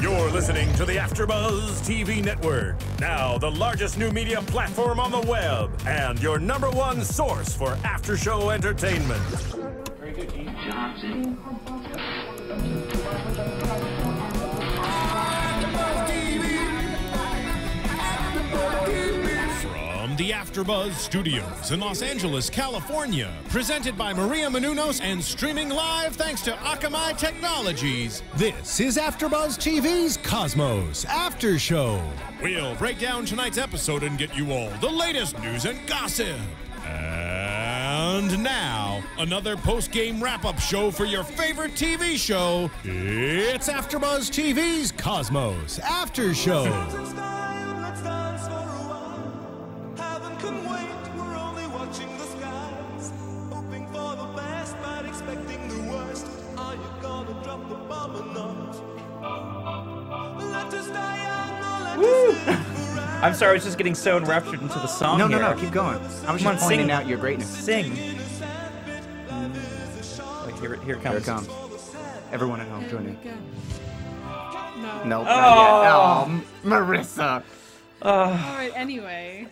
You're listening to the AFTERBUZZ TV network, now the largest new media platform on the web, and your #1 source for after-show entertainment. Very good, Keith. From the AFTERBUZZ Studios in Los Angeles, California, presented by Maria Menounos and streaming live thanks to Akamai Technologies, this is AFTERBUZZ TV's Cosmos After Show. We'll break down tonight's episode and get you all the latest news and gossip. And now, another post-game wrap-up show for your favorite TV show. It's AFTERBUZZ TV's Cosmos After Show. I'm sorry, I was just getting so enraptured into the song. No, here. no, keep going. I was just pointing out your greatness. Sing. Wait, here it comes. Here it comes. Everyone at home, join in. No. Nope, not yet. Oh, Marissa. Alright, anyway.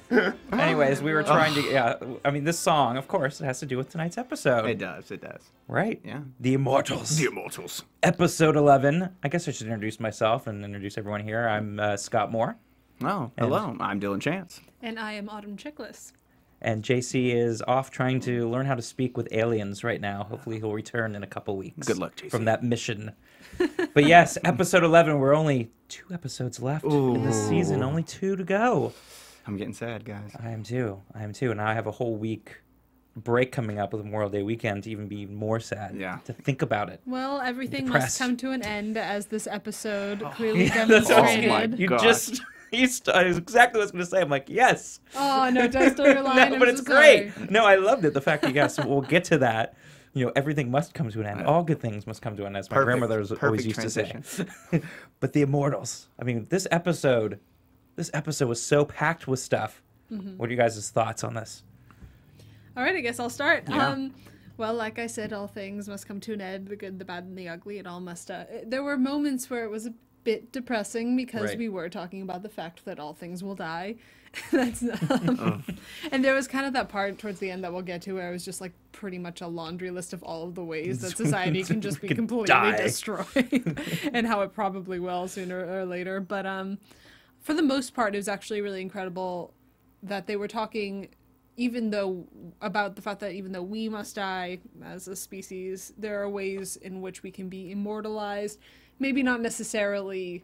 Anyways, we were trying to, I mean, this song, of course, it has to do with tonight's episode. It does, it does. Right? Yeah. The Immortals. The Immortals. Episode 11. I guess I should introduce myself and introduce everyone here. I'm Scott Moore. Oh, hello. I'm Dillon Chance. And I am Autumn Chiklis. And JC is off trying to learn how to speak with aliens right now. Hopefully he'll return in a couple weeks. Good luck, JC. From that mission. But yes, episode 11, we're only 2 episodes left in this season. Only 2 to go. I'm getting sad, guys. I am too. And I have a whole week break coming up with Memorial Day weekend to even be more sad. Yeah. To think about it. Well, everything Depressed. must come to an end, as this episode clearly That's what I was demonstrated. saying. You gosh. just... I was exactly what I was going to say. I'm like, yes. Oh, no, did I steal your line? No, I'm but so it's sorry. great. No, I loved it. The fact that, yes, we'll get to that. You know, everything must come to an end. All good things must come to an end, as my grandmother always used to say. But the Immortals. I mean, this episode was so packed with stuff. What are you guys' thoughts on this? All right, I guess I'll start. Yeah. Well, like I said, all things must come to an end. The good, the bad, and the ugly. It all must... there were moments where it was a bit depressing because Right. we were talking about the fact that all things will die. That's and there was kind of that part towards the end that we'll get to where it was just like pretty much a laundry list of all of the ways that society can just be Could completely die. destroyed and how it probably will sooner or later. But for the most part, it was actually really incredible that they were talking about the fact that even though we must die as a species, there are ways in which we can be immortalized. Maybe not necessarily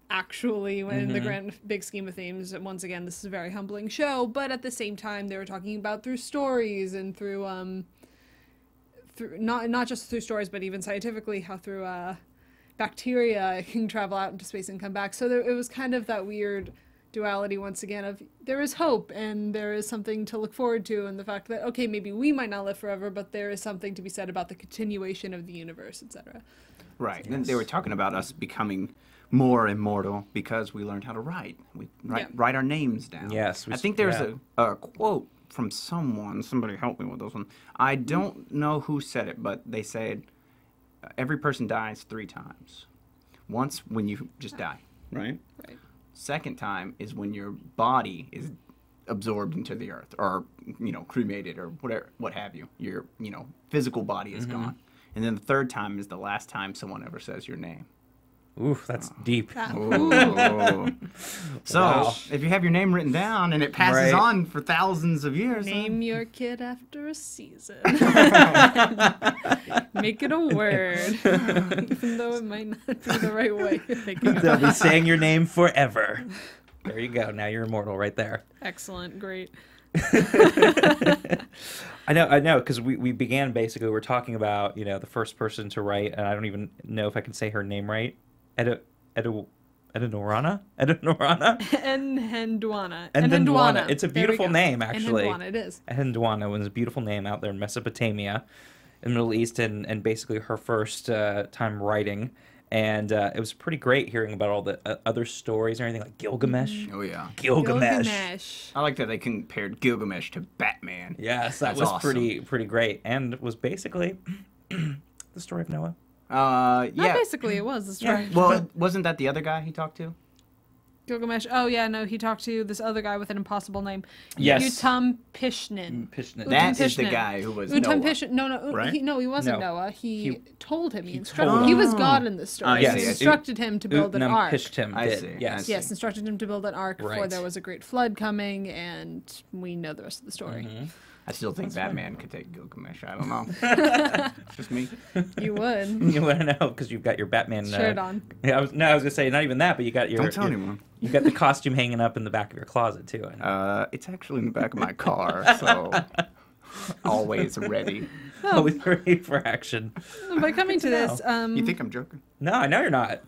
actually in the grand big scheme of things. Once again, this is a very humbling show, but at the same time they were talking about through stories and through not just through stories, but even scientifically how through bacteria can travel out into space and come back. So it was kind of that weird duality once again of there is hope and there is something to look forward to, and the fact that okay, maybe we might not live forever, but there is something to be said about the continuation of the universe, etc. Right. Yes. And they were talking about us becoming more immortal because we learned how to write. We write our names down. Yes. I think there's a quote from someone. Somebody help me with this one. I don't know who said it, but they said every person dies 3 times. Once when you just die, right? Right. Second time is when your body is absorbed into the earth or, cremated or whatever, what have you. Your, physical body is gone. And then the third time is the last time someone ever says your name. Oof, that's deep. Ooh. So, Wow. if you have your name written down and it passes Right. on for thousands of years... Name your kid after a season. Make it a word. Even though it might not be the right way of thinking They'll about be it. saying your name forever. There you go. Now you're immortal right there. Excellent. Great. I know, because we began basically, we're talking about, the first person to write, and I don't even know if I can say her name right. Edenorana? Enhendwana. It's a There we beautiful go. name, actually. Enhendwana, it is. Enhendwana was a beautiful name out there in Mesopotamia, in the Middle East, and basically her first time writing. And it was pretty great hearing about all the other stories and everything, like Gilgamesh. Oh, yeah. Gilgamesh. I like that they compared Gilgamesh to Batman. Yes, that That's was awesome. pretty great, and was basically the story of Noah. Yeah. Basically, it was. That's right. Well, wasn't that the other guy he talked to? Gilgamesh. Oh yeah, no, he talked to this other guy with an impossible name. Yes. Utum Pishnin. That is the guy who was Utum Noah. Pishnin. No, right? he wasn't No. Noah. He told him. He told was God in this story. Yes. He instructed him to build an ark. Pishtim I did. see. Yes. Yes, instructed him to build an ark before Right. there was a great flood coming, and we know the rest of the story. Mm-hmm. I still think Batman could take Gilgamesh. I don't know. Just me. You would. You want to know because you've got your Batman Shirt on. Yeah, I was gonna say not even that, but you got your. Don't tell anyone. You got the costume hanging up in the back of your closet too. It's actually in the back of my car, so always ready. Always ready for action. By coming to this, You think I'm joking? No, I know you're not.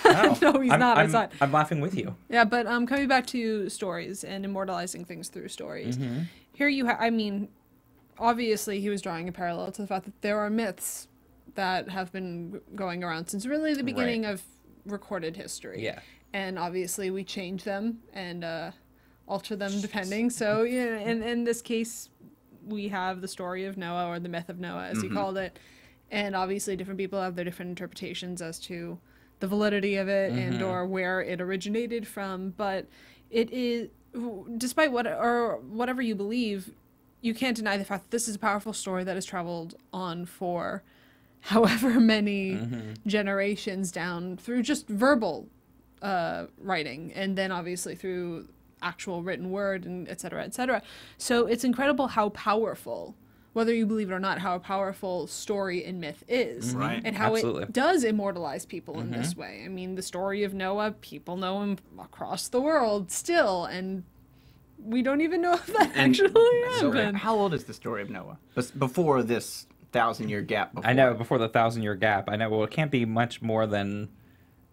No, No, he's not. I I'm, saw it. I'm laughing with you. Yeah, but coming back to stories and immortalizing things through stories. Here you have, I mean, obviously he was drawing a parallel to the fact that there are myths that have been going around since really the beginning of recorded history. Yeah. And obviously we change them and alter them depending. So, yeah, in this case, we have the story of Noah, or the myth of Noah, as he called it. And obviously different people have their different interpretations as to the validity of it and or where it originated from. But it is, despite whatever you believe, you can't deny the fact that this is a powerful story that has traveled on for however many generations down through just verbal writing, and then obviously through actual written word, and et cetera, et cetera. So it's incredible how powerful, whether you believe it or not, how powerful story and myth is, Right. and how Absolutely. it does immortalize people in this way. I mean, the story of Noah, people know him across the world still, and we don't even know if that actually So, happened. how old is the story of Noah? Before this 1,000-year gap. Before. I know before the 1,000-year gap. I know. Well, it can't be much more than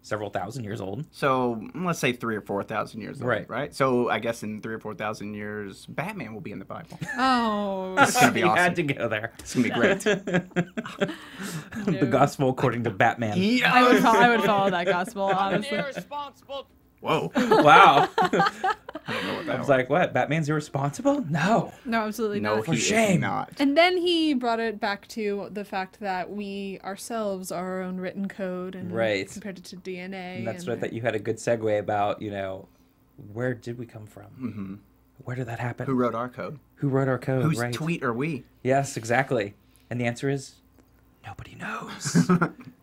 several thousand years old. So let's say 3,000 or 4,000 years old, Right. right? So I guess in 3,000 or 4,000 years, Batman will be in the Bible. Oh, It's gonna be You awesome. had to go there. It's gonna be great. The gospel according to Batman. I would follow that gospel, honestly. Whoa. Wow. I don't know what that I was like, what? Batman's irresponsible? No. No, absolutely no, not. he shame. is not. And then he brought it back to the fact that we ourselves are our own written code, and Right. compared it to DNA. And that's and right. That you had a good segue about, where did we come from? Mm-hmm. Where did that happen? Who wrote our code? Who wrote our code? Whose right. tweet are we? Yes, exactly. And the answer is nobody knows.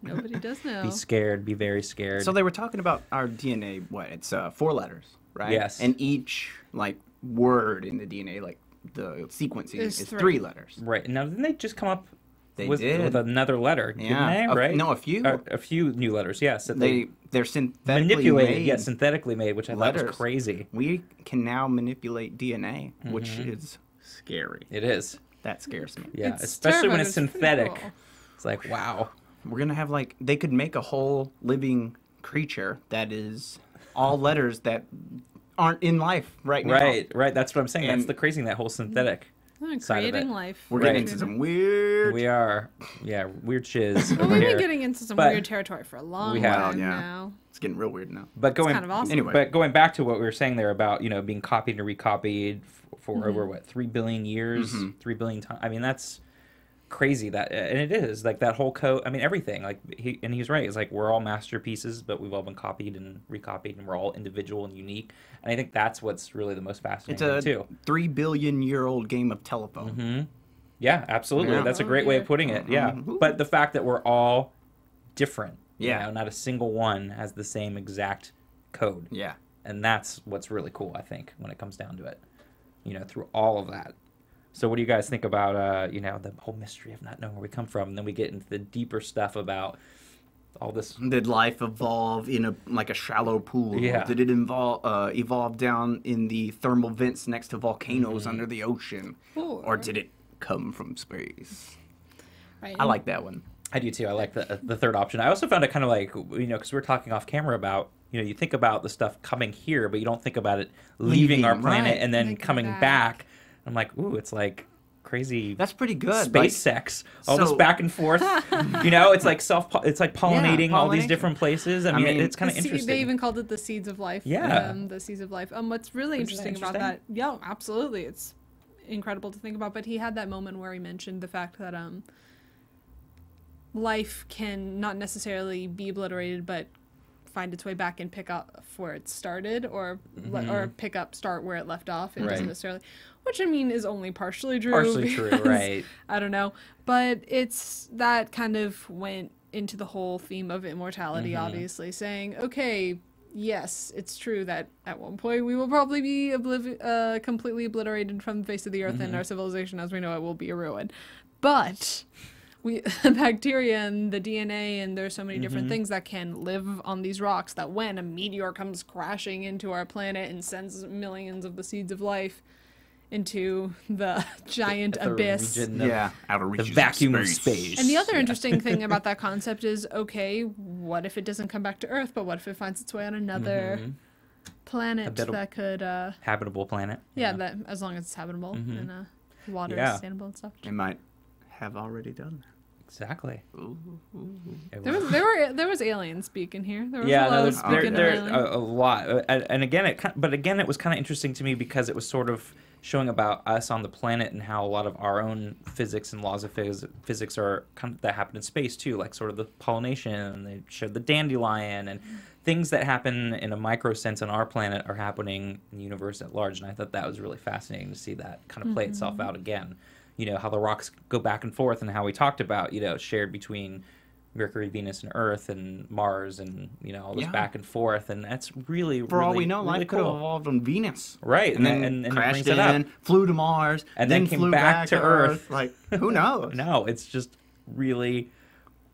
Nobody does know. Be scared. Be very scared. So they were talking about our DNA. What? It's 4 letters, right? Yes. And each word in the DNA, the sequencing, Is is 3. 3 letters. Right. Now, didn't they just come up They with did. another letter? Yeah. Didn't they? Right? No, a few. A few new letters, yes. That They're synthetically manipulated, made yet synthetically made, which I thought was letters. crazy. We can now manipulate DNA, which is scary. It is. That scares me. Yeah. It's Especially when terrifying, it's but it's pretty synthetic. cool. It's like, wow. We're gonna have they could make a whole living creature that is all letters that aren't in life right now. Right. That's what I'm saying. That's And- the crazy thing, that whole synthetic side of Creating it. life. We're getting Right. into some weird. We are. Yeah, weird shiz Well, over we've here. been getting into some But- weird territory for a long We have. time Yeah. now. It's getting real weird now. But going, kind of awesome. Anyway. but going back to what we were saying there about being copied and recopied for over what 3 billion years, 3 billion times. I mean, that's crazy. That and it is that whole code. I mean, everything. He's right. It's we're all masterpieces, but we've all been copied and recopied, and we're all individual and unique. And I think that's what's really the most It's fascinating a too. 3 billion year old game of telephone. Yeah, absolutely. Yeah. That's a Oh, great way dear. of putting it. Yeah, Mhm. but the fact that we're all different. Yeah. Not a single one has the same exact code. Yeah. And that's what's really cool, I think, when it comes down to it. Through all of that. So what do you guys think about, the whole mystery of not knowing where we come from? And then we get into the deeper stuff about all this. Did life evolve in a shallow pool? Yeah. Did it evolve down in the thermal vents next to volcanoes under the ocean? Or did it come from space? Right. I like that one. I do too. I like the third option. I also found it kind of because we're talking off camera about, you think about the stuff coming here, but you don't think about it leaving our planet right. and then Thinking coming back. back. I'm like, ooh, it's like crazy. That's pretty good. Space sex, all this so- back and forth. It's like it's like pollinating all these pollination. different places. I mean, it's kind of interesting. They even called it the seeds of life. Yeah. The seeds of life. What's really Isn't that interesting about that? Yeah, absolutely. It's incredible to think about. But he had that moment where he mentioned the fact that life can not necessarily be obliterated, but find its way back and pick up where it started, or start where it left off. It doesn't necessarily, which I mean is only partially true. Partially true, right? I don't know, but it's that kind of went into the whole theme of immortality, obviously, saying, okay, yes, it's true that at one point we will probably be completely obliterated from the face of the earth, and our civilization as we know it will be a ruin. But bacteria and the DNA, and there's so many different things that can live on these rocks, that when a meteor comes crashing into our planet and sends millions of the seeds of life into the giant abyss. Outer reaches the vacuum of of space. And the other interesting thing about that concept is, okay, what if it doesn't come back to Earth, but what if it finds its way on another planet that could... habitable planet. Yeah, that as long as it's habitable and water is sustainable and stuff. It might have already done that. Exactly. There was alien speak in here. There was a lot. And again, it was kind of interesting to me because it was sort of showing about us on the planet and how a lot of our own physics and laws of physics are kind of that happen in space too, like sort of the pollination, and they showed the dandelion, and things that happen in a micro sense on our planet are happening in the universe at large. And I thought that was really fascinating to see that kind of play itself out again. You know, how the rocks go back and forth, and how we talked about, you know, shared between Mercury, Venus, and Earth, and Mars, and, you know, all this back and forth. And that's really, for all we know, really life could have evolved on Venus. Right. And then crashed in, flew to Mars, and then came back to Earth. Like, who knows? No, it's just really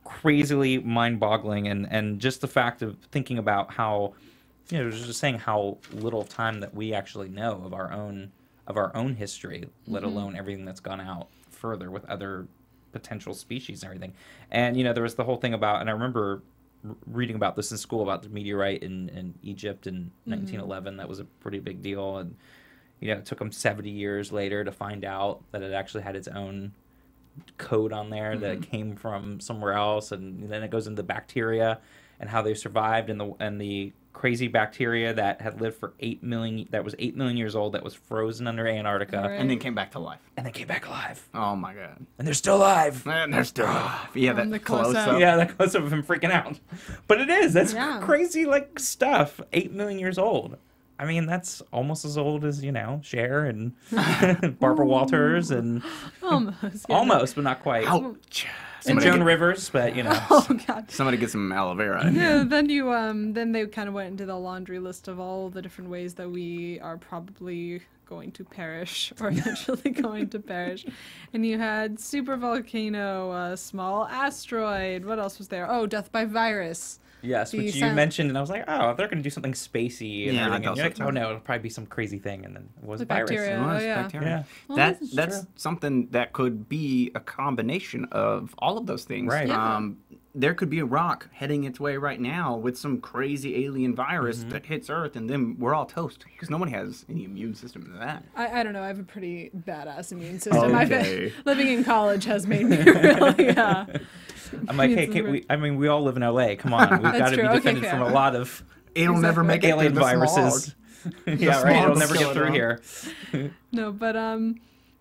crazily mind-boggling. And just the fact of thinking about how, you know, just saying how little time that we actually know of our own history, let alone everything that's gone out further with other potential species and everything. And, you know, there was the whole thing about, and I remember reading about this in school, about the meteorite in Egypt in 1911. That was a pretty big deal. And, you know, it took them 70 years later to find out that it actually had its own code on there, that it came from somewhere else. And then it goes into bacteria and how they survived, and the crazy bacteria that had lived for 8 million years old, that was frozen under Antarctica. Right. And then came back to life. And they came back alive. Oh my god. And they're still alive. And they're still alive. Yeah, that close-up. Yeah, that close up of him freaking out. But it is. That's crazy, like, stuff. 8 million years old. I mean, that's almost as old as, you know, Cher and Barbara Walters and... Almost, but not quite. Ouch. And Joan Rivers, but, you know. Oh, God. Somebody get some aloe vera. Yeah, then they kind of went into the laundry list of all the different ways that we are probably going to perish, or eventually going to perish. And you had super volcano, small asteroid. What else was there? Oh, death by virus. Yes, which you mentioned, and I was like, oh, they're going to do something spacey and everything. And you're like, oh no, it'll probably be some crazy thing, and then it was the virus. bacteria. It was bacteria. Well, that's something that could be a combination of all of those things. Right. Yeah. There could be a rock heading its way right now with some crazy alien virus that hits Earth, and then we're all toast, because nobody has any immune system to that. I don't know. I have a pretty badass immune system. Okay. Living in college has made me really... I'm like, hey, we all live in LA. Come on, we've got to be defended from a lot of it'll never make alien viruses. Yeah, right. It'll never get through here. No, but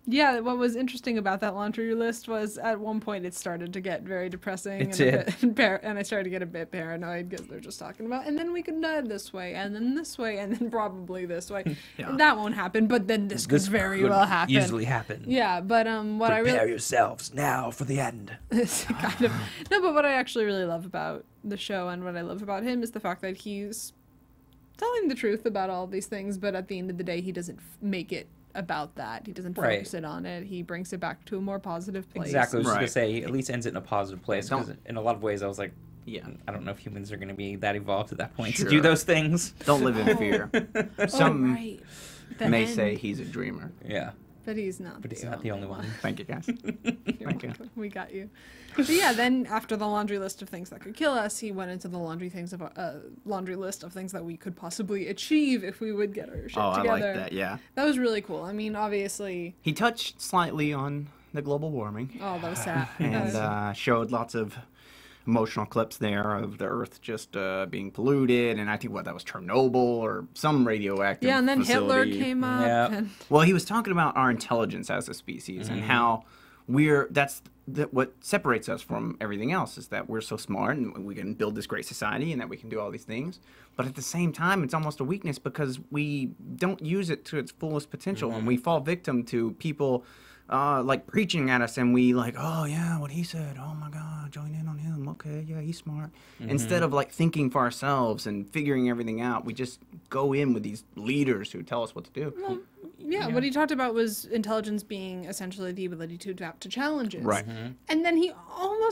yeah, what was interesting about that laundry list was at one point it started to get very depressing. It did. And I started to get a bit paranoid because they're just talking about, and then we could die this way, and then this way, and then probably this way. And that won't happen, but then this could very well happen. Easily happen. Yeah, but Prepare yourselves now for the end. Kind of. No, but what I actually really love about the show, and what I love about him, is the fact that he's telling the truth about all these things, but at the end of the day, he doesn't make it about that. He doesn't focus it on it. He brings it back to a more positive place. Exactly. I was just going to say, he at least ends it in a positive place. Because in a lot of ways, I was like, I don't know if humans are going to be that evolved at that point to do those things. Don't live in fear. Some may end. say he's a dreamer. Yeah. But he's not. But he's not the only one. Thank you, guys. Thank you. We got you. But yeah, then after the laundry list of things that could kill us, he went into the laundry list of things that we could possibly achieve if we would get our shit together. I like that. Yeah. That was really cool. I mean, obviously. He touched slightly on the global warming. Oh, that was sad. And showed lots of emotional clips there of the Earth just being polluted, and I think that was Chernobyl or some radioactive. Yeah, and then facility. Hitler came up. Yeah. And... Well, he was talking about our intelligence as a species and how what separates us from everything else is that we're so smart and we can build this great society and that we can do all these things. But at the same time, it's almost a weakness because we don't use it to its fullest potential, and we fall victim to people like preaching at us, and we like, oh yeah, what he said, oh my God, join in on him, okay, yeah, he's smart. Instead of like thinking for ourselves and figuring everything out, we just go in with these leaders who tell us what to do. Well, yeah, what he talked about was intelligence being essentially the ability to adapt to challenges. Right. And then he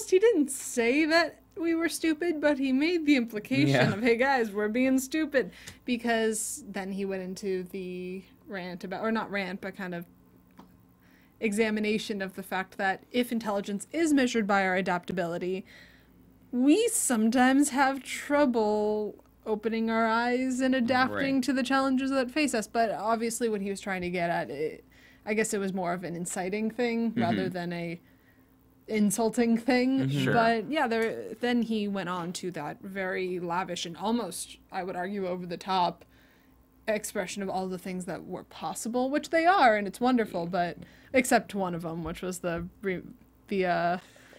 didn't say that we were stupid, but he made the implication of, hey guys, we're being stupid. Because then he went into the rant about, or not rant, but kind of examination of the fact that if intelligence is measured by our adaptability, we sometimes have trouble opening our eyes and adapting to the challenges that face us. But obviously what he was trying to get at, I guess it was more of an inciting thing rather than a insulting thing. Sure. But yeah, then he went on to that very lavish and almost, I would argue, over the top expression of all the things that were possible, which they are, and it's wonderful, but except one of them, which was the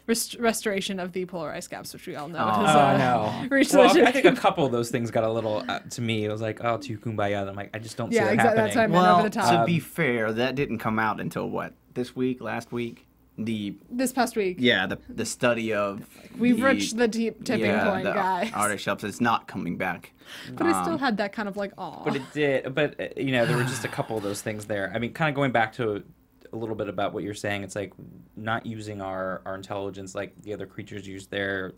restoration of the polar ice caps, which we all know. No. Well, I think a couple of those things got a little, to me, it was like, oh, to kumbaya. And I'm like, I just don't see that happening. That's what I meant, over the top. To be fair, that didn't come out until what, this week, last week? This past week. Yeah, the study of we've reached the tipping point, guys. Arctic shelves, it's not coming back. But I still had that kind of like, aw. But it did. But there were just a couple of those things there. I mean, kind of going back to a little bit about what you're saying. It's like not using our intelligence like the other creatures use their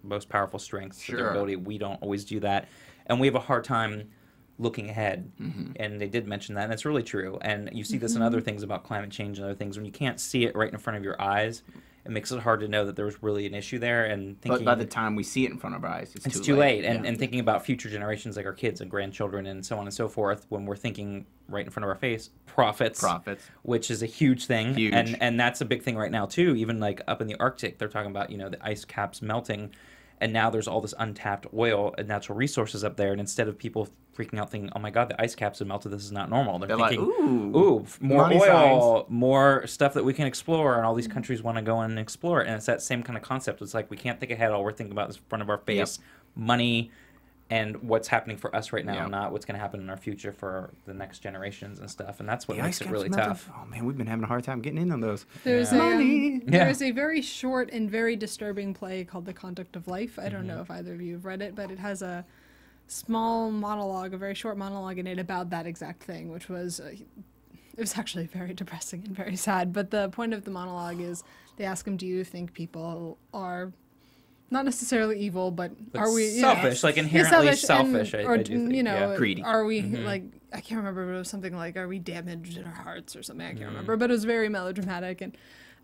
most powerful strengths, their ability. We don't always do that, and we have a hard time looking ahead. And they did mention that, and it's really true. And you see this in other things about climate change and other things. When you can't see it right in front of your eyes, it makes it hard to know that there was really an issue there. And thinking, but by the time we see it in front of our eyes, it's too late. And thinking about future generations like our kids and grandchildren and so on and so forth, when we're thinking right in front of our face, profits, which is a huge thing. And that's a big thing right now too. Even like up in the Arctic, they're talking about the ice caps melting. And now there's all this untapped oil and natural resources up there. And instead of people freaking out thinking, oh my God, the ice caps have melted, this is not normal. They're thinking, like, ooh, more oil, signs. more stuff that we can explore. And all these countries want to go in and explore it. And it's that same kind of concept. It's like we can't think ahead. All we're thinking about is in front of our face, money, and what's happening for us right now, not what's going to happen in our future for the next generations and stuff. And that's what makes it really tough. Oh man, we've been having a hard time getting in on those. There's there's a very short and very disturbing play called The Conduct of Life. I don't know if either of you have read it, but it has a small monologue, a very short monologue in it about that exact thing, which was it was actually very depressing and very sad. But the point of the monologue is they ask him, do you think people are not necessarily evil, but are we selfish, like inherently selfish? Or I do think. Greedy. Are we like, I can't remember, but it was something like, are we damaged in our hearts or something? I can't remember, but it was very melodramatic.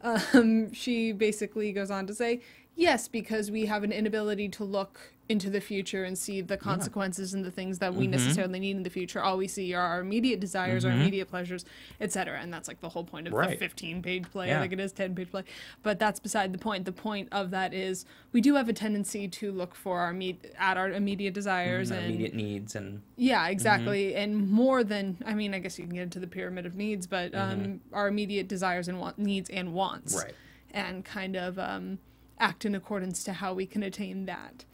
And she basically goes on to say, yes, because we have an inability to look into the future and see the consequences and the things that we necessarily need in the future. All we see are our immediate desires, our immediate pleasures, etc. And that's like the whole point of the 15-page play. I think it is 10-page play. But that's beside the point. The point of that is we do have a tendency to look for our immediate desires and immediate needs and exactly. And more than, I mean, I guess you can get into the pyramid of needs, but our immediate desires and needs and wants, and kind of act in accordance to how we can attain that.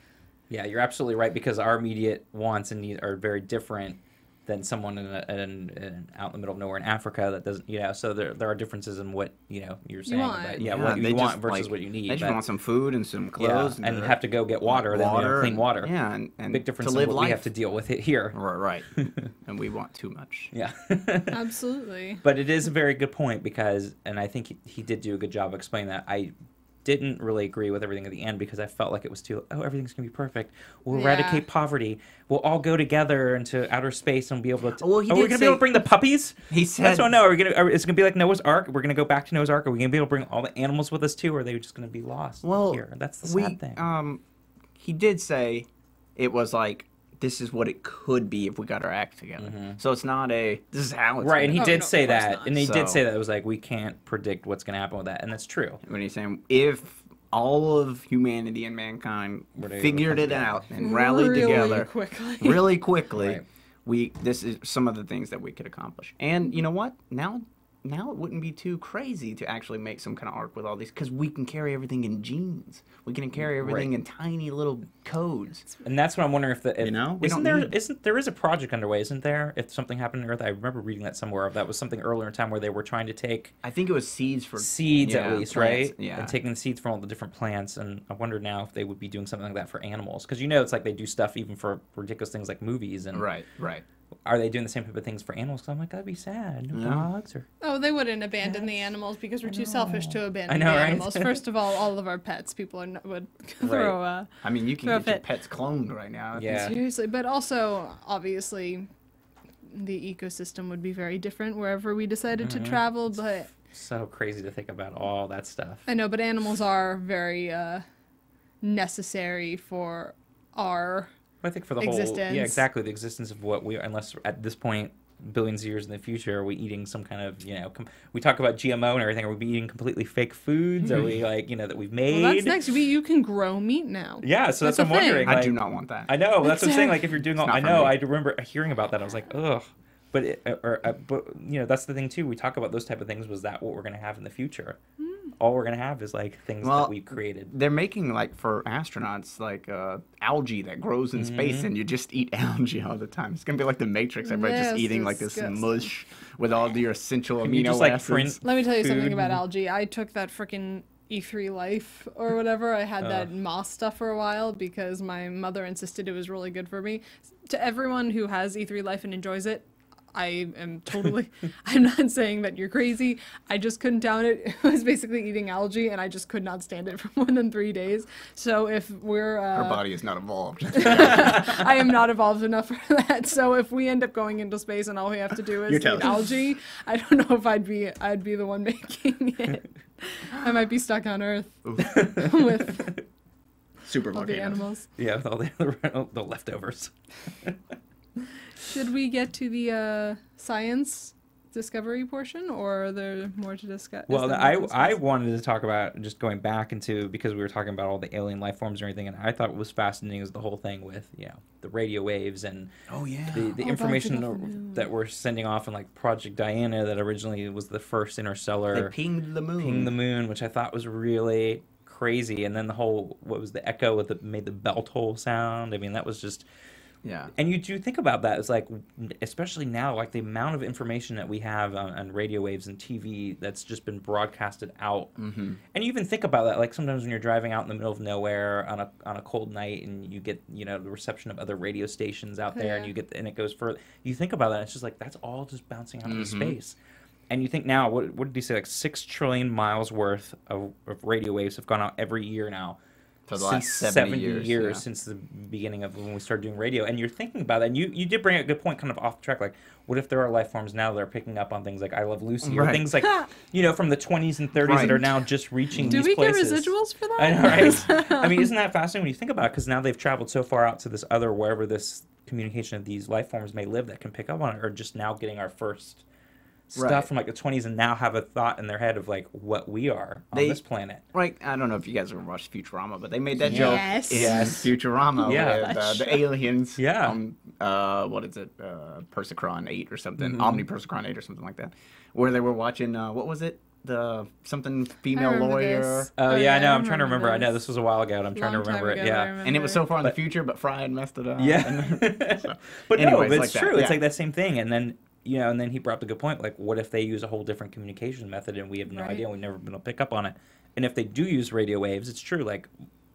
Yeah, you're absolutely right, because our immediate wants and needs are very different than someone out in the middle of nowhere in Africa that doesn't, so there are differences in what, you're saying. What you want versus what you need. They just want some food and some clothes. And have to go get water, clean water. Yeah, and big difference in what we have to deal with it here. Right. And we want too much. Yeah. Absolutely. But it is a very good point because, and I think he did do a good job of explaining that. I didn't really agree with everything at the end because I felt like it was too, everything's going to be perfect. We'll eradicate poverty. We'll all go together into outer space and be able to... Are we going to be able to bring the puppies? He said... That's what I know. Is it going to be like Noah's Ark? We're going to go back to Noah's Ark? Are we going to be able to bring all the animals with us too? Or are they just going to be lost here? That's the sad thing. He did say it was like, this is what it could be if we got our act together. So it's not this is how it's right, and he did say that. And he did say that. It was like, we can't predict what's going to happen with that. And that's true. When he's saying, if all of humanity and mankind figured it out and rallied together really quickly, this is some of the things that we could accomplish. And you know what? Now now it wouldn't be too crazy to actually make some kind of arc with all these, because we can carry everything in genes. We can carry everything in tiny little codes. And that's what I'm wondering if you know, there is a project underway, isn't there? If something happened on Earth, I remember reading that somewhere. That was something earlier in time where they were trying to take. I think it was seeds at least, plants, right? Yeah, and taking the seeds from all the different plants. And I wonder now if they would be doing something like that for animals, because you know it's like they do stuff even for ridiculous things like movies and. Right. Are they doing the same type of things for animals? 'Cause I'm like, that'd be sad. No dogs or. Oh, they wouldn't abandon the animals because we're too selfish to abandon the right? animals. First of all of our pets, people would throw. I mean, you can get your pets cloned right now. Yeah. Seriously, but also obviously, the ecosystem would be very different wherever we decided to travel. But so crazy to think about all that stuff. I know, but animals are very necessary for our. I think for the existence. whole, yeah, exactly, the existence of what we, unless at this point, billions of years in the future, are we eating some kind of, you know, we talk about GMO and everything, are we eating completely fake foods? Are we like, you know, that we've made? Well, that's next. You can grow meat now. Yeah, so that's what I'm wondering. I like, do not want that. I know, that's what I'm saying, like if you're doing all, I know, I remember hearing about that, I was like, ugh. But, but, you know, that's the thing too, we talk about those type of things, was that what we're going to have in the future? All we're going to have is like things that we created. They're making like for astronauts like algae that grows in space, and you just eat algae all the time. It's going to be like the Matrix. Everybody's just eating like this mush with all your essential amino acids. Let me tell you something about algae. I took that freaking E3 Life or whatever. I had that moss stuff for a while because my mother insisted it was really good for me. To everyone who has E3 Life and enjoys it, I am totally, I'm not saying that you're crazy. I just couldn't down it. It was basically eating algae and I just could not stand it for more than 3 days. So if we're... Her body is not evolved. I am not evolved enough for that. So if we end up going into space and all we have to do is eat algae, I don't know if I'd be the one making it. I might be stuck on Earth with super all the animals. Yeah, with all the leftovers. Should we get to the science discovery portion, or are there more to discuss? Well, I wanted to talk about just going back into, because we were talking about all the alien life forms and everything, and I thought what was fascinating is the whole thing with, you know, the radio waves and the information that we're sending off in like Project Diana, that originally was the first interstellar. They pinged the moon. Which I thought was really crazy, and then the whole, what was the echo that made the bell toll sound? I mean, that was just... Yeah. And you do think about that. It's like, especially now, like the amount of information that we have on radio waves and TV that's just been broadcasted out. And you even think about that, like sometimes when you're driving out in the middle of nowhere on a cold night and you get, you know, the reception of other radio stations out there, and it goes further. You think about that, and it's just like, that's all just bouncing out into space. And you think now, what did he say, like 6 trillion miles worth of radio waves have gone out every year now. For the last 70 years since the beginning of when we started doing radio. And you're thinking about that, and you did bring a good point kind of off track, like what if there are life forms now that are picking up on things like I Love Lucy, or things like, you know, from the 20s and 30s that are now just reaching these places. Do we get residuals for that? I know, right? I mean, isn't that fascinating when you think about it? Because now they've traveled so far out to this other, wherever this communication of these life forms may live, that can pick up on it, or just now getting our first stuff from like the 20s and now have a thought in their head of like what we are on this planet. Right. I don't know if you guys ever watched Futurama, but they made that joke in Futurama with the aliens. What is it? Persicron 8 or something. Omni-Persicron 8 or something like that. Where they were watching, what was it? The something female lawyer. Oh yeah, I know. I'm trying to remember. I know this was a while ago, and I'm trying to remember it. Yeah, and it was so far in the future, but Fry had messed it up. Yeah, but anyways, no, but it's true. It's like that same thing, and then. You know, and then he brought up a good point, like, what if they use a whole different communication method and we have no idea, we've never been able to pick up on it. And if they do use radio waves, it's true, like,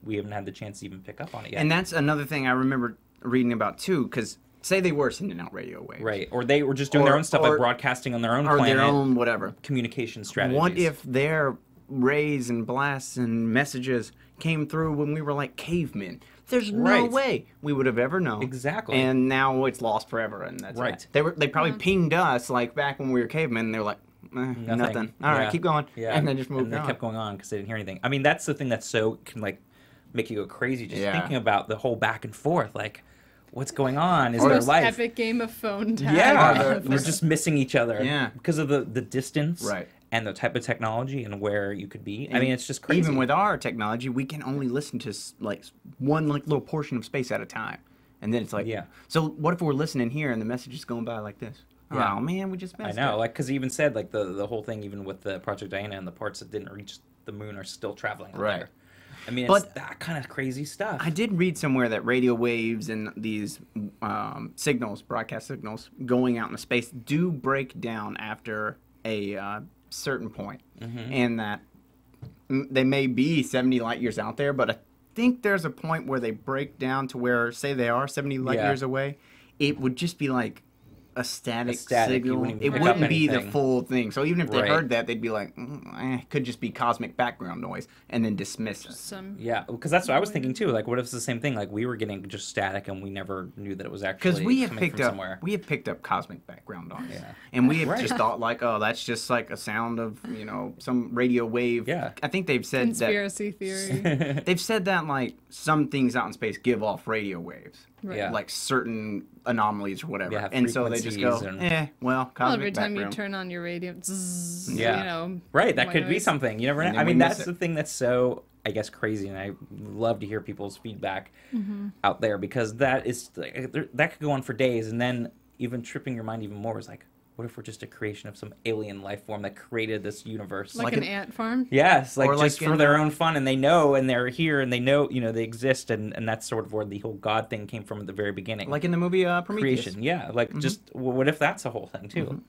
we haven't had the chance to even pick up on it yet. And that's another thing I remember reading about, too, because say they were sending out radio waves. Right, or they were just doing their own stuff, like broadcasting on their own planet. Or their own whatever. Communication strategies. What if their rays and blasts and messages came through when we were like cavemen? There's no way we would have ever known. Exactly. And now it's lost forever, and that's it. They probably pinged us like back when we were cavemen, and they were like, nothing. All right, keep going. Yeah. And then just moved on. And they kept going on because they didn't hear anything. I mean, that's the thing that's so can like make you go crazy just thinking about the whole back and forth, like. What's going on? Is their life? Epic game of phone tag. Yeah, we're just missing each other. Yeah, because of the distance. And the type of technology and where you could be. I mean, it's just crazy. Even with our technology, we can only listen to like one like little portion of space at a time, and then it's like, so what if we're listening here and the message is going by like this? Yeah. Oh man, we just missed I know, it. like, because he even said, like, the whole thing, even with the Project Diana and the parts that didn't reach the moon are still traveling out Right. there. I mean, But it's that kind of crazy stuff. I did read somewhere that radio waves and these signals, broadcast signals, going out into space do break down after a certain point, and that they may be 70 light years out there, but I think there's a point where they break down to where, say they are 70 light years away, it would just be like a static signal. It wouldn't be the full thing. So even if they heard that, they'd be like, could just be cosmic background noise, and then dismiss it. Yeah, because that's what I was thinking too. Like, what if it's the same thing? Like, we were getting just static, and we never knew that it was actually because we have coming picked from up somewhere. we have picked up cosmic background noise, and we have just thought like, oh, that's just like a sound of some radio wave. Yeah, I think they've said conspiracy theory. They've said that like some things out in space give off radio waves. Right. Yeah. Like certain anomalies or whatever. Yeah, and so they just go, well, cosmic Every time background. you turn on your radio, zzz, Yeah. Right, that could be noise. something. You never know. And I then we mean, miss that's it. the thing that's so, I guess, crazy, and I love to hear people's feedback out there, because that is, that could go on for days, and then even tripping your mind even more is like, what if we're just a creation of some alien life form that created this universe? Like an ant farm? Yes, like Or just like for in their own fun, and they know, and they're here, and they know, they exist, and that's sort of where the whole God thing came from at the very beginning. Like in the movie Prometheus. Creation, yeah. Like, just, what if that's a whole thing, too?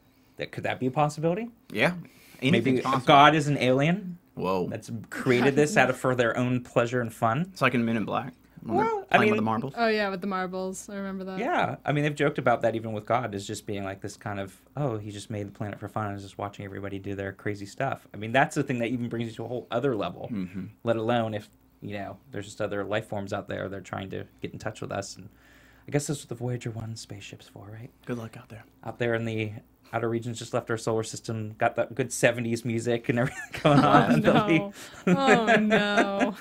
Could that be a possibility? Yeah. Maybe Anything's possible. God is an alien Whoa. that's created this for their own pleasure and fun. It's like in Men in Black. When Well, they're I playing mean- with the marbles. Oh, yeah, with the marbles. I remember that. Yeah, I mean, they've joked about that even with God, as just being like this kind of, oh, he just made the planet for fun and is just watching everybody do their crazy stuff. I mean, that's the thing that even brings you to a whole other level, let alone if, there's just other life forms out there, they're trying to get in touch with us. And I guess that's what the Voyager 1 spaceship's for, right? Good luck out there. Out there in the outer regions, just left our solar system, got that good 70s music and everything going on. Oh, and they'll be- no. Oh, no.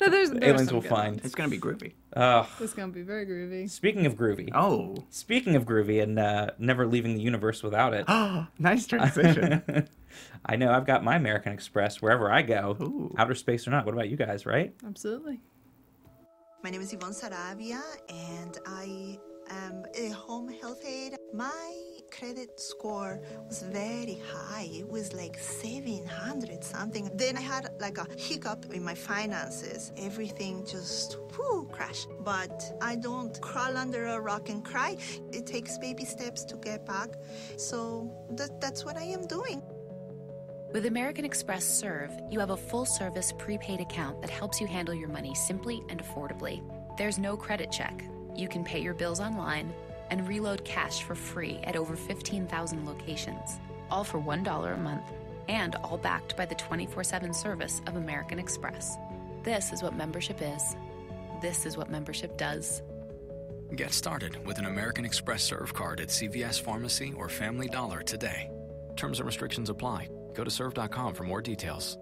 No, there's aliens some will good find. ones. It's going to be groovy. It's going to be very groovy. Speaking of groovy. Oh. Speaking of groovy and never leaving the universe without it. Nice transition. I know, I've got my American Express wherever I go, Ooh. outer space or not. What about you guys, right? Absolutely. My name is Yvonne Saravia, and I am a home health aide. My credit score was very high. It was like 700 something. Then I had like a hiccup in my finances. Everything just crashed. But I don't crawl under a rock and cry. It takes baby steps to get back. So that's what I am doing. With American Express Serve, you have a full-service prepaid account that helps you handle your money simply and affordably. There's no credit check. You can pay your bills online and reload cash for free at over 15,000 locations, all for $1 a month, and all backed by the 24/7 service of American Express. This is what membership is. This is what membership does. Get started with an American Express Serve card at CVS Pharmacy or Family Dollar today. Terms and restrictions apply. Go to serve.com for more details.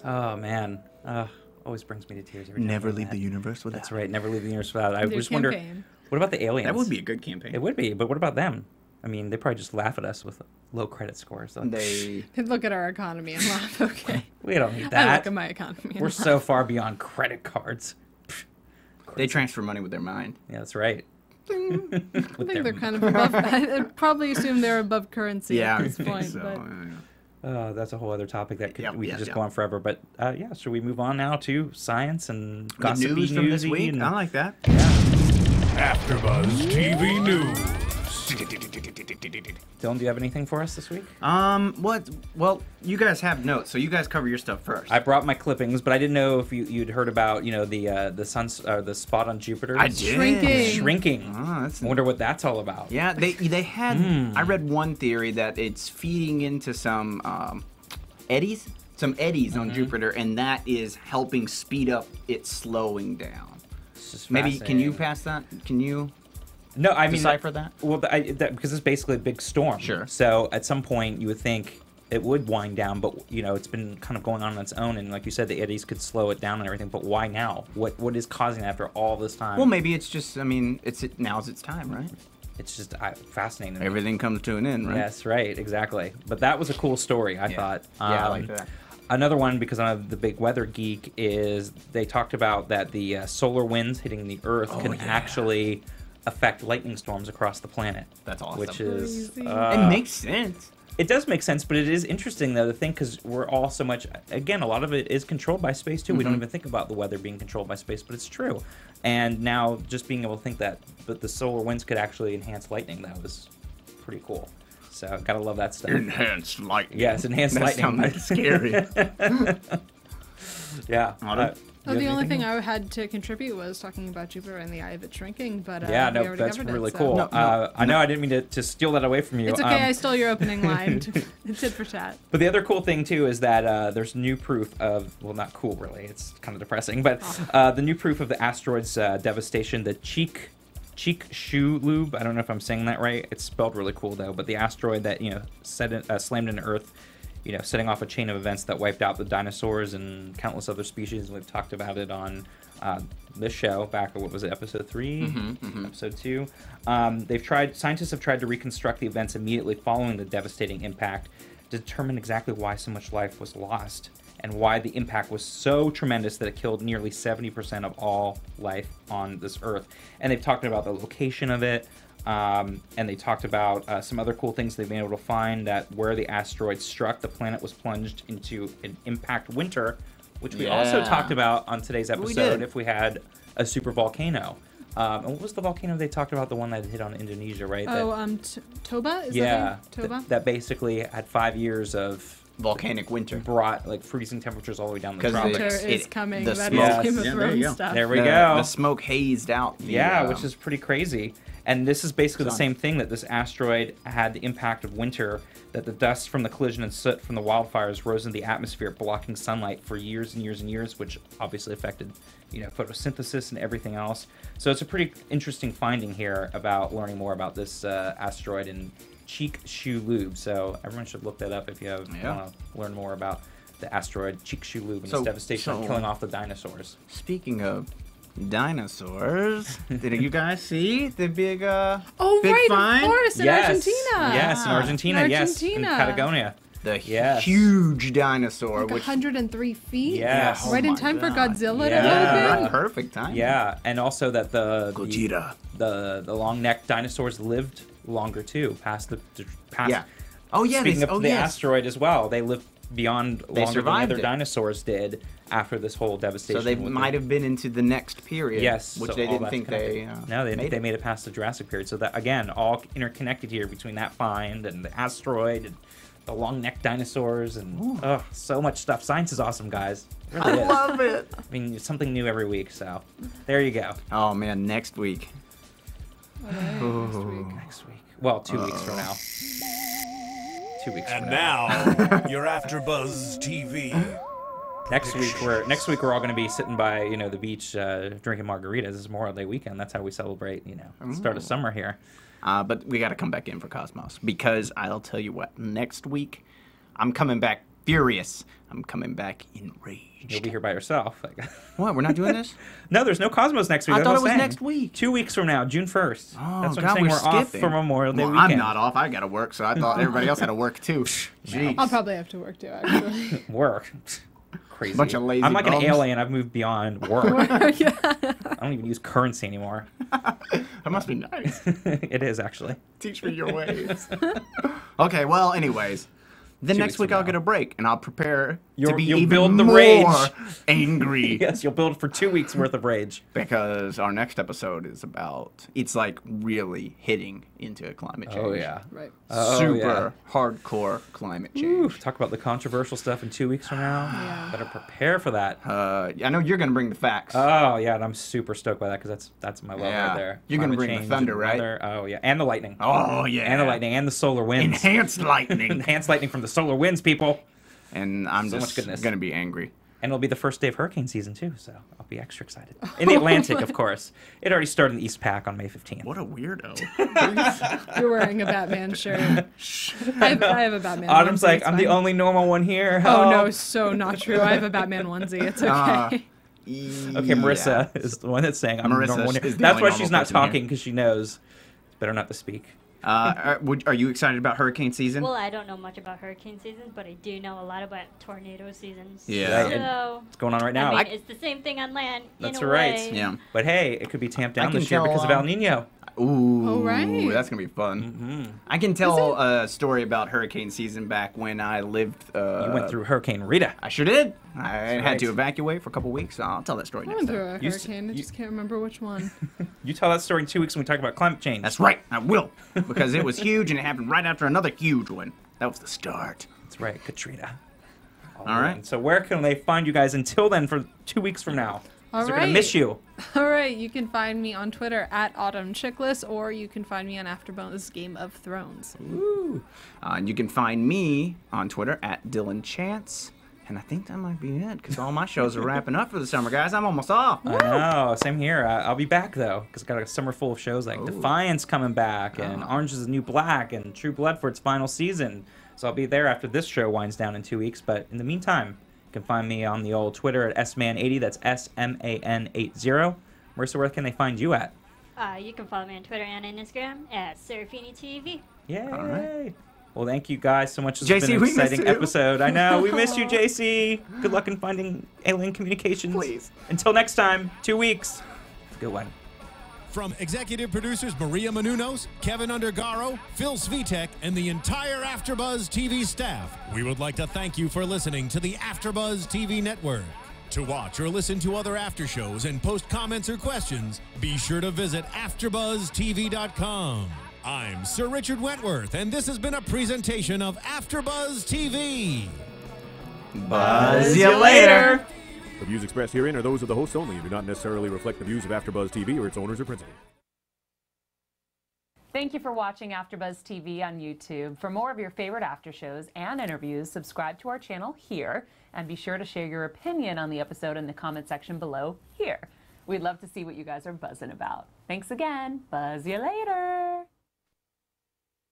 Oh, man. Always brings me to tears every time. Never I hear leave that. the universe without. That's right, never leave the universe without. I Their just wonder, campaign. what about the aliens? That would be a good campaign. It would be, but what about them? I mean, they probably just laugh at us with low credit scores. So They Look at our economy and laugh, okay? we don't need I that. look at my economy and We're laugh. so far beyond credit cards. transfer money with their mind. Yeah, that's right. I think they're kind of above. I'd probably assume they're above currency Yeah, at I this think point. so. But That's a whole other topic that Yep, we could yes, just yep. go on forever. But yeah, should we move on now to science and The gossipy news from this newsy week. and- I like that. AfterBuzz TV News. Dylan, do you have anything for us this week? What? Well, you guys have notes, so you guys cover your stuff first. I brought my clippings, but I didn't know if you'd heard about the sun's the spot on Jupiter. I did. Shrinking. Shrinking. Oh, that's I wonder what that's all about. Yeah, they had. I read one theory that it's feeding into some eddies, on Jupiter, and that is helping speed up its slowing down. It's just Maybe can you fascinating. pass that? Can you No, I mean decipher that? Well, because it's basically a big storm. Sure. So at some point you would think it would wind down, but it's been kind of going on its own, and like you said, the eddies could slow it down and everything. But why now? What is causing that after all this time? Well, maybe it's just. I mean, now's its time, right? It's just fascinating. To me. Everything comes to an end, right? Yes, right, exactly. But that was a cool story, I thought. Yeah, I like that. Another one, because I'm the big weather geek, is they talked about that the solar winds hitting the Earth can actually affect lightning storms across the planet. That's awesome. Which is it makes sense. It does make sense, but it is interesting though to think because we're all so much. Again, a lot of it is controlled by space too. We don't even think about the weather being controlled by space, but it's true. And now just being able to think that, but the solar winds could actually enhance lightning. That was pretty cool. So gotta love that stuff. Enhanced lightning. Yes, enhanced lightning. That sounds scary. Yeah. The only thing I had to contribute was talking about Jupiter and the eye of it shrinking, but yeah, we no, already that's covered really it, so. cool. I know I didn't mean to steal that away from you. It's okay, I stole your opening line. Tit for tat. But the other cool thing too is that there's new proof of, well, not cool really, it's kind of depressing, but the new proof of the asteroid's devastation, the Chiklis, I don't know if I'm saying that right. It's spelled really cool though, but the asteroid that slammed into Earth, setting off a chain of events that wiped out the dinosaurs and countless other species. We've talked about it on this show back at, what was it, episode 3, episode 2. Scientists have tried to reconstruct the events immediately following the devastating impact to determine exactly why so much life was lost and why the impact was so tremendous that it killed nearly 70% of all life on this Earth. And they've talked about the location of it. And they talked about some other cool things they've been able to find, that where the asteroid struck, the planet was plunged into an impact winter, which we also talked about on today's episode if we had a super volcano. And what was the volcano they talked about, the one that hit on Indonesia, right? Toba? Is that Toba? That basically had 5 years of volcanic winter, brought like freezing temperatures all the way down the tropics. Winter is coming. The that smoke, is Game of Thrones stuff. There we go. The smoke hazed out. Which is pretty crazy. And this is basically the same thing, that this asteroid had the impact of winter, that the dust from the collision and soot from the wildfires rose into the atmosphere, blocking sunlight for years and years and years, which obviously affected, photosynthesis and everything else. So it's a pretty interesting finding here about learning more about this asteroid in Chiklis. So everyone should look that up if you want to learn more about the asteroid Chiklis and its devastation of killing off the dinosaurs. Speaking of dinosaurs, did you guys see the big big find? Of course, in Argentina. Yes, in Argentina, in Patagonia. The huge dinosaur, like 103 feet. Yes. Right in time for Godzilla to open. Right, perfect time. Yeah, and also that the long necked dinosaurs lived longer too, past speaking of the asteroid as well, they lived beyond longer than other dinosaurs did after this whole devastation. So they might have been into the next period. Yes, which they didn't think they. No, they made it past the Jurassic period. So that, again, all interconnected here between that find and the asteroid and the long-necked dinosaurs and so much stuff. Science is awesome, guys. It really is. Love it. I mean, it's something new every week. So there you go. Oh man, next week. Next week. Well, 2 weeks from now. 2 weeks from now. And now, your AfterBuzz TV. Next week we're all going to be sitting by the beach drinking margaritas. It's Memorial Day weekend. That's how we celebrate the start of summer here. But we got to come back in for Cosmos, because I'll tell you what, next week I'm coming back furious. I'm coming back enraged. You'll be here by yourself. What? We're not doing this? No, there's no Cosmos next week. I thought it was next week. 2 weeks from now, June 1st. Oh, that's what God, I'm saying. We're skipping. off for Memorial Day weekend. I'm not off. I got to work, so I thought everybody else had to work too. Jeez. I'll probably have to work too, actually. Work. Crazy. Bunch of lazy I'm like bums. an alien. I've moved beyond work. I don't even use currency anymore. That must be nice. It is, actually. Teach me your ways. Okay, well, anyways. Then next week I'll get a break, and I'll prepare to be even build the more rage. angry. Yes, you'll build for 2 weeks worth of rage. Because our next episode is about, it's like really hitting into climate change. Oh, yeah. Right. Super hardcore climate change. Ooh, talk about the controversial stuff in 2 weeks from now. Yeah. Better prepare for that. I know you're going to bring the facts. Oh, yeah, and I'm super stoked by that, because that's my love right there. You're going to Climate bring the change thunder, and right? weather. Oh, yeah, and the lightning. Oh, yeah. And the lightning, and the solar winds. Enhanced lightning. Enhanced lightning from the solar winds, people. And I'm So much just goodness. going to be angry. And it'll be the first day of hurricane season, too, so I'll be extra excited. In the Atlantic, of course. It already started in the East Pac on May 15th. What a weirdo. You're wearing a Batman shirt. I have a Batman Autumn's onesie, like, it's I'm fine. the only normal one here. Oh, no, Help. so not true. I have a Batman onesie. It's okay. Okay, Marissa is the one that's saying I'm the Marissa normal one here. is the That's only why she's normal not person here. talking, because she knows it's better not to speak. Are you excited about hurricane season? Well, I don't know much about hurricane seasons, but I do know a lot about tornado seasons. Yeah. Right, So, What's going on right now? I mean, it's the same thing on land. That's in a right. way. Yeah. But hey, it could be tamped down I can this year because of tell, El Nino. Ooh, Oh, right. that's gonna be fun. I can tell a story about hurricane season back when I lived. You went through Hurricane Rita. I sure did. I had right. to evacuate for a couple weeks. I'll tell that story I next went time. through a You s- hurricane. I you- just can't remember which one. You tell that story in 2 weeks when we talk about climate change. That's right. I will, because it was huge and it happened right after another huge one. That was the start. That's right, Katrina. All right. So where can they find you guys until then for 2 weeks from now? 'Cause All they're gonna right. miss you. All right, you can find me on Twitter at AutumnChiklis, or you can find me on AfterBuzz Game of Thrones. Ooh. And you can find me on Twitter at Dillon Chance. And I think that might be it, because all my shows are wrapping up for the summer, guys. I'm almost off. I know. Same here. I'll be back though, because I got a summer full of shows like Defiance coming back, and Orange is the New Black, and True Blood for its final season. So I'll be there after this show winds down in 2 weeks. But in the meantime, you can find me on the old Twitter at sman80. That's SMAN80. Marissa, where can they find you at? You can follow me on Twitter and on Instagram at SeraphiniTV. Yay! All right. Well, thank you guys so much. It's JC, been an we missed exciting you. episode. I know. We missed you, JC. Good luck in finding alien communications. Please. Until next time, 2 weeks. Good one. From executive producers Maria Menounos, Kevin Undergaro, Phil Svitek, and the entire AfterBuzz TV staff, we would like to thank you for listening to the AfterBuzz TV network. To watch or listen to other after shows and post comments or questions, be sure to visit AfterBuzzTV.com. I'm Sir Richard Wentworth, and this has been a presentation of AfterBuzz TV. Buzz you later. The views expressed herein are those of the hosts only and do not necessarily reflect the views of AfterBuzz TV or its owners or principals. Thank you for watching AfterBuzz TV on YouTube. For more of your favorite after shows and interviews, subscribe to our channel here, and be sure to share your opinion on the episode in the comment section below here. We'd love to see what you guys are buzzing about. Thanks again. Buzz you later.